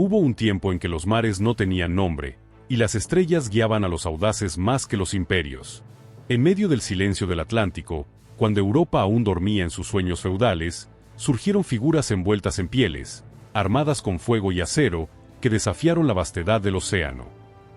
Hubo un tiempo en que los mares no tenían nombre, y las estrellas guiaban a los audaces más que los imperios. En medio del silencio del Atlántico, cuando Europa aún dormía en sus sueños feudales, surgieron figuras envueltas en pieles, armadas con fuego y acero, que desafiaron la vastedad del océano.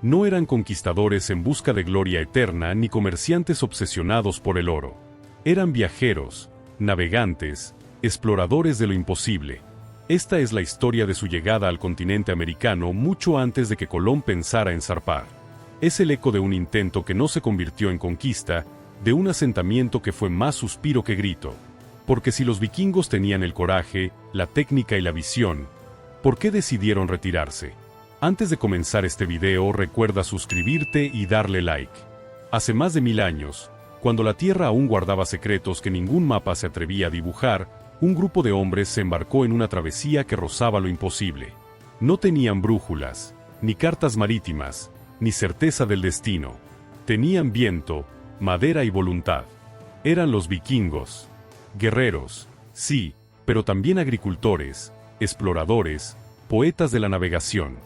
No eran conquistadores en busca de gloria eterna ni comerciantes obsesionados por el oro. Eran viajeros, navegantes, exploradores de lo imposible. Esta es la historia de su llegada al continente americano mucho antes de que Colón pensara en zarpar. Es el eco de un intento que no se convirtió en conquista, de un asentamiento que fue más suspiro que grito. Porque si los vikingos tenían el coraje, la técnica y la visión, ¿por qué decidieron retirarse? Antes de comenzar este video, recuerda suscribirte y darle like. Hace más de 1000 años, cuando la Tierra aún guardaba secretos que ningún mapa se atrevía a dibujar, un grupo de hombres se embarcó en una travesía que rozaba lo imposible. No tenían brújulas, ni cartas marítimas, ni certeza del destino. Tenían viento, madera y voluntad. Eran los vikingos. Guerreros, sí, pero también agricultores, exploradores, poetas de la navegación.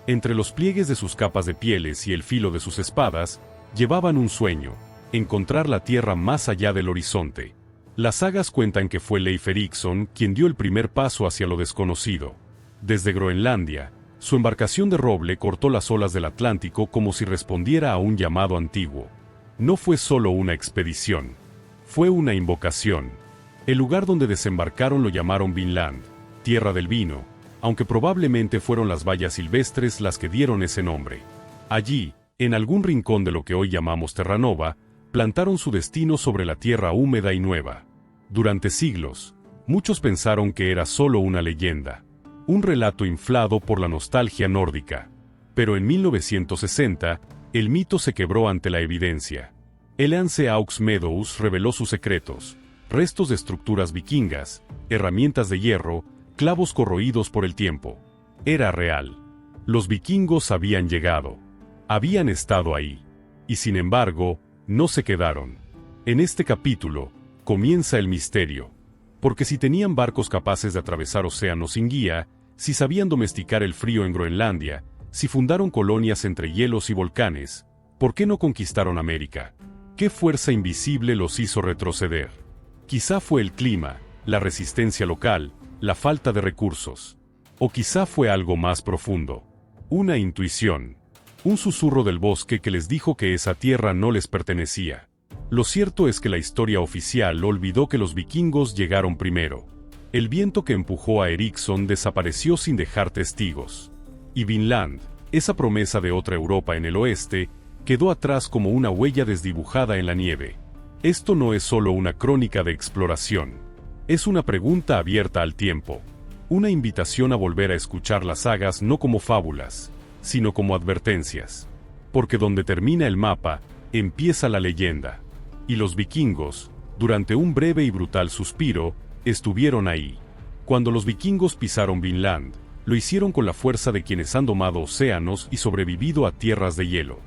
Entre los pliegues de sus capas de pieles y el filo de sus espadas, llevaban un sueño: encontrar la tierra más allá del horizonte. Las sagas cuentan que fue Leif Erikson quien dio el primer paso hacia lo desconocido. Desde Groenlandia, su embarcación de roble cortó las olas del Atlántico como si respondiera a un llamado antiguo. No fue solo una expedición, fue una invocación. El lugar donde desembarcaron lo llamaron Vinland, tierra del vino, aunque probablemente fueron las bayas silvestres las que dieron ese nombre. Allí, en algún rincón de lo que hoy llamamos Terranova, plantaron su destino sobre la tierra húmeda y nueva. Durante siglos, muchos pensaron que era solo una leyenda, un relato inflado por la nostalgia nórdica. Pero en 1960, el mito se quebró ante la evidencia. El Anse Aux Meadows reveló sus secretos: restos de estructuras vikingas, herramientas de hierro, clavos corroídos por el tiempo. Era real. Los vikingos habían llegado. Habían estado ahí. Y sin embargo, no se quedaron. En este capítulo, comienza el misterio. Porque si tenían barcos capaces de atravesar océanos sin guía, si sabían domesticar el frío en Groenlandia, si fundaron colonias entre hielos y volcanes, ¿por qué no conquistaron América? ¿Qué fuerza invisible los hizo retroceder? Quizá fue el clima, la resistencia local, la falta de recursos. O quizá fue algo más profundo. Una intuición. Un susurro del bosque que les dijo que esa tierra no les pertenecía. Lo cierto es que la historia oficial olvidó que los vikingos llegaron primero. El viento que empujó a Erikson desapareció sin dejar testigos. Y Vinland, esa promesa de otra Europa en el oeste, quedó atrás como una huella desdibujada en la nieve. Esto no es solo una crónica de exploración. Es una pregunta abierta al tiempo. Una invitación a volver a escuchar las sagas no como fábulas, sino como advertencias. Porque donde termina el mapa, empieza la leyenda. Y los vikingos, durante un breve y brutal suspiro, estuvieron ahí. Cuando los vikingos pisaron Vinland, lo hicieron con la fuerza de quienes han domado océanos y sobrevivido a tierras de hielo.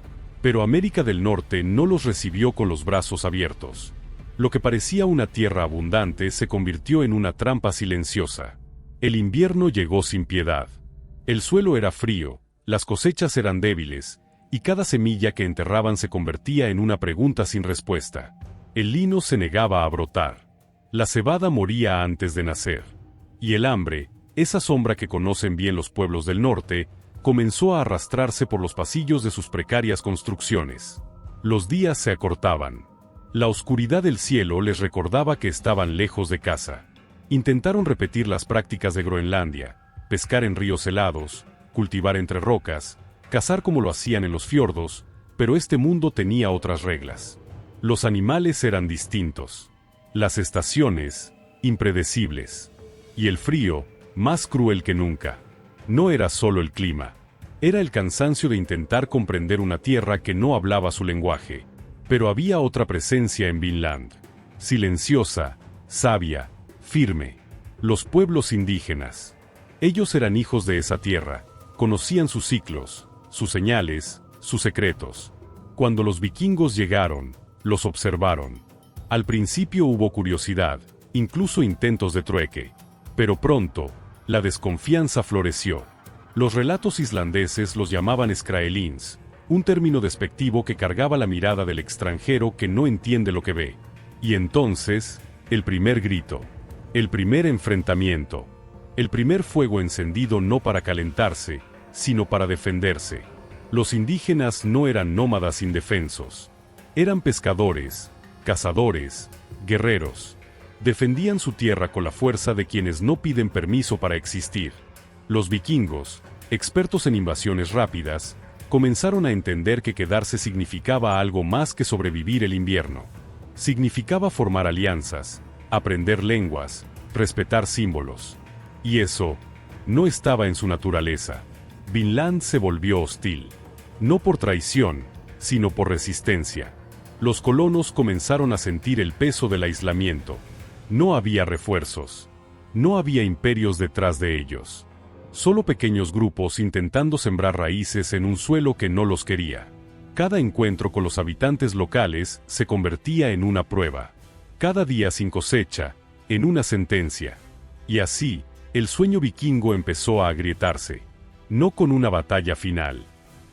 Pero América del Norte no los recibió con los brazos abiertos. Lo que parecía una tierra abundante se convirtió en una trampa silenciosa. El invierno llegó sin piedad. El suelo era frío, las cosechas eran débiles, y cada semilla que enterraban se convertía en una pregunta sin respuesta. El lino se negaba a brotar. La cebada moría antes de nacer. Y el hambre, esa sombra que conocen bien los pueblos del norte, comenzó a arrastrarse por los pasillos de sus precarias construcciones. Los días se acortaban. La oscuridad del cielo les recordaba que estaban lejos de casa. Intentaron repetir las prácticas de Groenlandia: pescar en ríos helados, cultivar entre rocas, cazar como lo hacían en los fiordos, pero este mundo tenía otras reglas. Los animales eran distintos. Las estaciones, impredecibles. Y el frío, más cruel que nunca. No era solo el clima. Era el cansancio de intentar comprender una tierra que no hablaba su lenguaje. Pero había otra presencia en Vinland. Silenciosa, sabia, firme. Los pueblos indígenas. Ellos eran hijos de esa tierra. Conocían sus ciclos, sus señales, sus secretos. Cuando los vikingos llegaron, los observaron. Al principio hubo curiosidad, incluso intentos de trueque. Pero pronto, la desconfianza floreció. Los relatos islandeses los llamaban skraelings, un término despectivo que cargaba la mirada del extranjero que no entiende lo que ve. Y entonces, el primer grito, el primer enfrentamiento, el primer fuego encendido no para calentarse, sino para defenderse. Los indígenas no eran nómadas indefensos. Eran pescadores, cazadores, guerreros. Defendían su tierra con la fuerza de quienes no piden permiso para existir. Los vikingos, expertos en invasiones rápidas, comenzaron a entender que quedarse significaba algo más que sobrevivir el invierno. Significaba formar alianzas, aprender lenguas, respetar símbolos. Y eso no estaba en su naturaleza. Vinland se volvió hostil. No por traición, sino por resistencia. Los colonos comenzaron a sentir el peso del aislamiento. No había refuerzos. No había imperios detrás de ellos. Solo pequeños grupos intentando sembrar raíces en un suelo que no los quería. Cada encuentro con los habitantes locales se convertía en una prueba. Cada día sin cosecha, en una sentencia. Y así, el sueño vikingo empezó a agrietarse. No con una batalla final,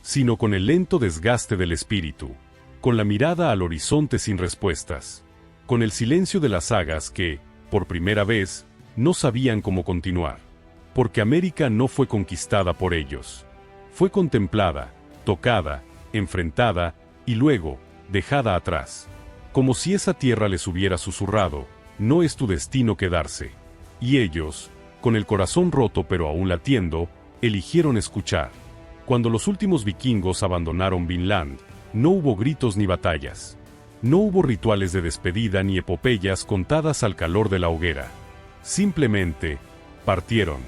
sino con el lento desgaste del espíritu. Con la mirada al horizonte sin respuestas. Con el silencio de las sagas que, por primera vez, no sabían cómo continuar. Porque América no fue conquistada por ellos. Fue contemplada, tocada, enfrentada, y luego, dejada atrás. Como si esa tierra les hubiera susurrado, no es tu destino quedarse. Y ellos, con el corazón roto pero aún latiendo, eligieron escuchar. Cuando los últimos vikingos abandonaron Vinland, no hubo gritos ni batallas. No hubo rituales de despedida ni epopeyas contadas al calor de la hoguera. Simplemente, partieron.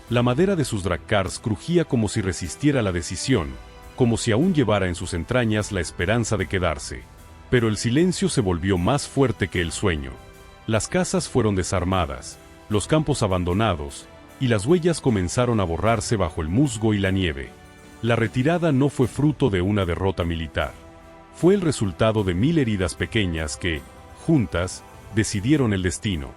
La madera de sus drakkars crujía como si resistiera la decisión, como si aún llevara en sus entrañas la esperanza de quedarse. Pero el silencio se volvió más fuerte que el sueño. Las casas fueron desarmadas, los campos abandonados, y las huellas comenzaron a borrarse bajo el musgo y la nieve. La retirada no fue fruto de una derrota militar. Fue el resultado de 1000 heridas pequeñas que, juntas, decidieron el destino.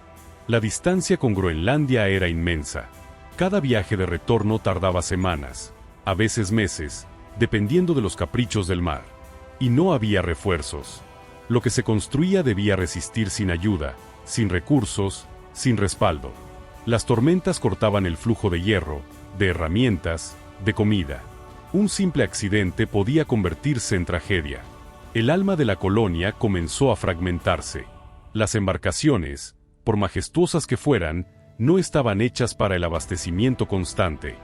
La distancia con Groenlandia era inmensa. Cada viaje de retorno tardaba semanas, a veces meses, dependiendo de los caprichos del mar. Y no había refuerzos. Lo que se construía debía resistir sin ayuda, sin recursos, sin respaldo. Las tormentas cortaban el flujo de hierro, de herramientas, de comida. Un simple accidente podía convertirse en tragedia. El alma de la colonia comenzó a fragmentarse. Las embarcaciones, por majestuosas que fueran, no estaban hechas para el abastecimiento constante.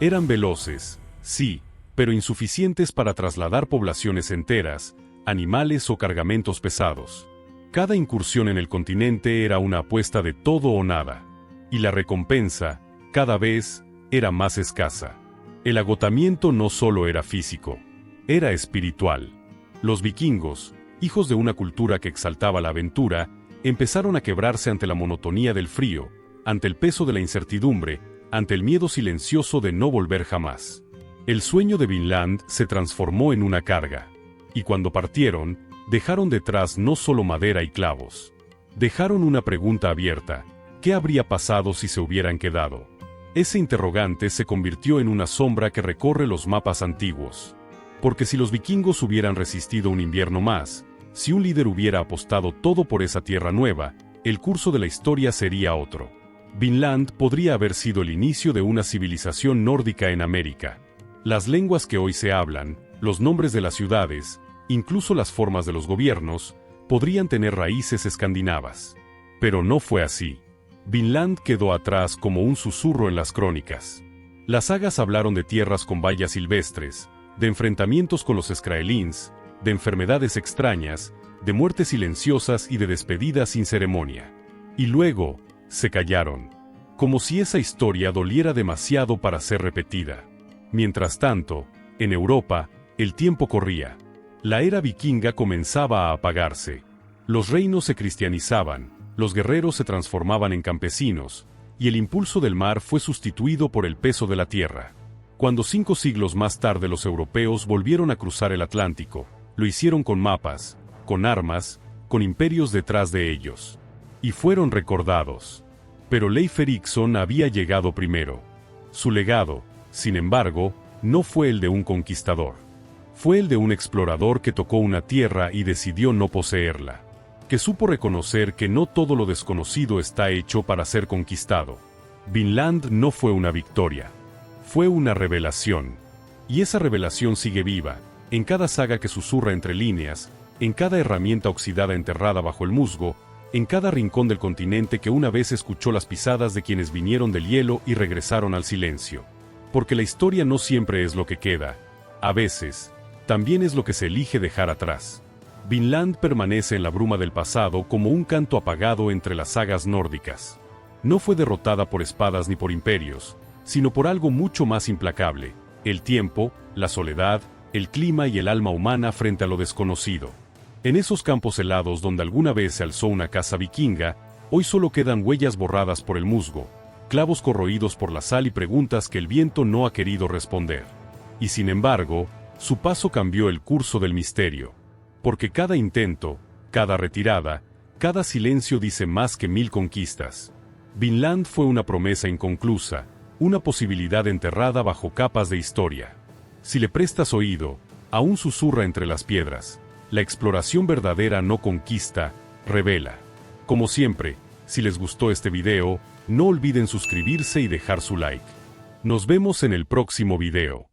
Eran veloces, sí, pero insuficientes para trasladar poblaciones enteras, animales o cargamentos pesados. Cada incursión en el continente era una apuesta de todo o nada. Y la recompensa, cada vez, era más escasa. El agotamiento no solo era físico, era espiritual. Los vikingos, hijos de una cultura que exaltaba la aventura, empezaron a quebrarse ante la monotonía del frío, ante el peso de la incertidumbre, ante el miedo silencioso de no volver jamás. El sueño de Vinland se transformó en una carga. Y cuando partieron, dejaron detrás no solo madera y clavos. Dejaron una pregunta abierta: ¿qué habría pasado si se hubieran quedado? Ese interrogante se convirtió en una sombra que recorre los mapas antiguos. Porque si los vikingos hubieran resistido un invierno más, si un líder hubiera apostado todo por esa tierra nueva, el curso de la historia sería otro. Vinland podría haber sido el inicio de una civilización nórdica en América. Las lenguas que hoy se hablan, los nombres de las ciudades, incluso las formas de los gobiernos, podrían tener raíces escandinavas. Pero no fue así. Vinland quedó atrás como un susurro en las crónicas. Las sagas hablaron de tierras con vallas silvestres, de enfrentamientos con los skraelings, de enfermedades extrañas, de muertes silenciosas y de despedidas sin ceremonia. Y luego, se callaron, como si esa historia doliera demasiado para ser repetida. Mientras tanto, en Europa, el tiempo corría. La era vikinga comenzaba a apagarse. Los reinos se cristianizaban, los guerreros se transformaban en campesinos, y el impulso del mar fue sustituido por el peso de la tierra. Cuando 5 siglos más tarde los europeos volvieron a cruzar el Atlántico, lo hicieron con mapas, con armas, con imperios detrás de ellos. Y fueron recordados. Pero Leif Erikson había llegado primero. Su legado, Sin embargo, no fue el de un conquistador. Fue el de un explorador que tocó una tierra y decidió no poseerla. Que supo reconocer que no todo lo desconocido está hecho para ser conquistado. Vinland no fue una victoria. Fue una revelación. Y esa revelación sigue viva, en cada saga que susurra entre líneas, en cada herramienta oxidada enterrada bajo el musgo, en cada rincón del continente que una vez escuchó las pisadas de quienes vinieron del hielo y regresaron al silencio. Porque la historia no siempre es lo que queda. A veces, también es lo que se elige dejar atrás. Vinland permanece en la bruma del pasado como un canto apagado entre las sagas nórdicas. No fue derrotada por espadas ni por imperios, sino por algo mucho más implacable: el tiempo, la soledad, el clima y el alma humana frente a lo desconocido. En esos campos helados donde alguna vez se alzó una casa vikinga, hoy solo quedan huellas borradas por el musgo, clavos corroídos por la sal y preguntas que el viento no ha querido responder. Y sin embargo, su paso cambió el curso del misterio. Porque cada intento, cada retirada, cada silencio dice más que 1000 conquistas. Vinland fue una promesa inconclusa, una posibilidad enterrada bajo capas de historia. Si le prestas oído, aún susurra entre las piedras. La exploración verdadera no conquista, revela. Como siempre, si les gustó este video, no olviden suscribirse y dejar su like. Nos vemos en el próximo video.